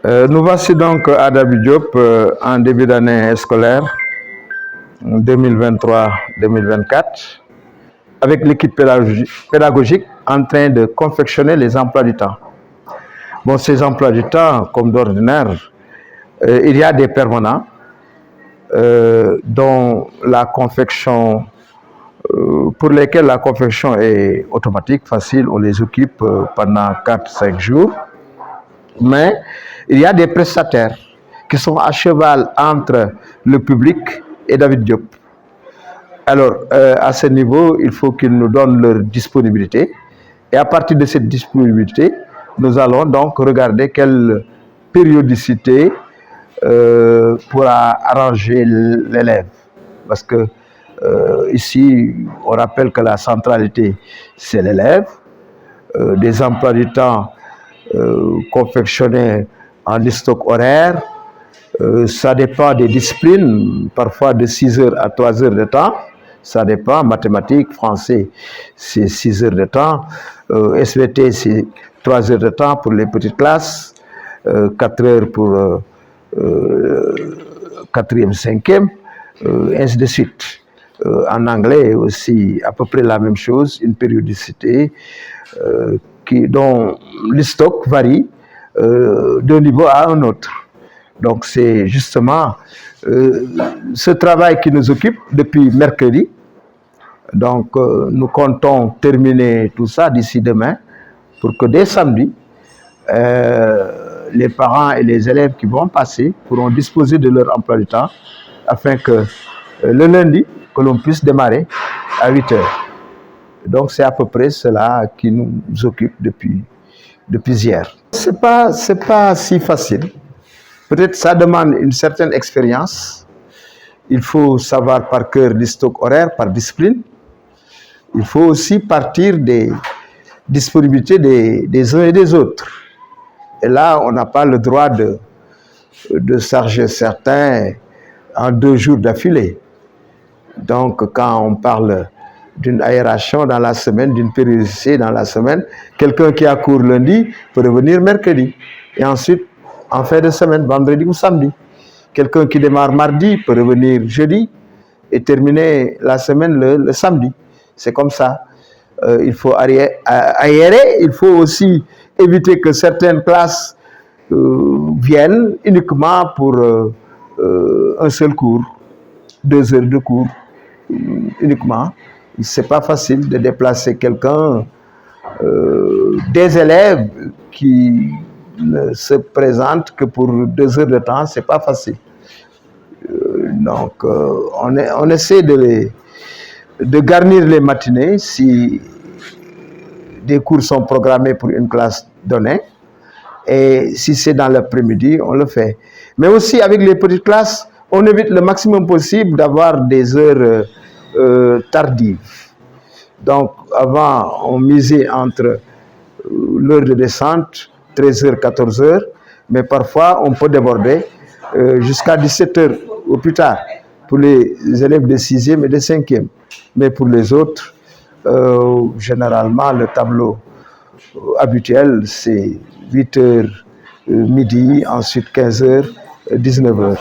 Nous voici donc à Dabi Diop en début d'année scolaire 2023-2024 avec l'équipe pédagogique en train de confectionner les emplois du temps. Bon, ces emplois du temps, comme d'ordinaire, il y a des permanents dont la confection, pour lesquels la confection est automatique, facile, on les occupe pendant 4-5 jours. Mais il y a des prestataires qui sont à cheval entre le public et David Diop. Alors, à ce niveau, il faut qu'ils nous donnent leur disponibilité. Et à partir de cette disponibilité, nous allons donc regarder quelle périodicité pourra arranger l'élève. Parce que ici, on rappelle que la centralité, c'est l'élève. Des emplois du temps confectionnés en stock horaire. Ça dépend des disciplines, parfois de 6 heures à 3 heures de temps. Ça dépend, mathématiques, français, c'est 6 heures de temps. SVT, c'est 3 heures de temps pour les petites classes, 4 heures pour 4e, 5e, ainsi de suite. En anglais aussi, à peu près la même chose, une périodicité dont le stock varie d'un niveau à un autre. Donc c'est justement ce travail qui nous occupe depuis mercredi. Donc nous comptons terminer tout ça d'ici demain pour que dès samedi, les parents et les élèves qui vont passer pourront disposer de leur emploi du temps afin que le lundi, que l'on puisse démarrer à 8 heures. Donc c'est à peu près cela qui nous occupe depuis hier. C'est pas si facile. Peut-être ça demande une certaine expérience. Il faut savoir par cœur les stocks horaires par discipline. Il faut aussi partir des disponibilités des uns et des autres. Et là, on n'a pas le droit de charger certains en 2 jours d'affilée. Donc, quand on parle d'une aération dans la semaine, d'une périodicité dans la semaine, quelqu'un qui a cours lundi peut revenir mercredi. Et ensuite, en fin de semaine, vendredi ou samedi. Quelqu'un qui démarre mardi peut revenir jeudi et terminer la semaine le samedi. C'est comme ça. Il faut aérer. Il faut aussi éviter que certaines classes viennent uniquement pour un seul cours, 2 heures de cours uniquement. C'est pas facile de déplacer quelqu'un, des élèves qui ne se présentent que pour 2 heures de temps, c'est pas facile. Donc, on essaie de garnir les matinées si des cours sont programmés pour une classe donnée. Et si c'est dans l'après-midi, on le fait. Mais aussi, avec les petites classes, on évite le maximum possible d'avoir des heures tardives. Donc, avant, on misait entre l'heure de descente, 13h, 14h, mais parfois, on peut déborder jusqu'à 17h ou plus tard pour les élèves de 6e et de 5e. Mais pour les autres, généralement, le tableau habituel, c'est 8h midi, ensuite 15h, 19h.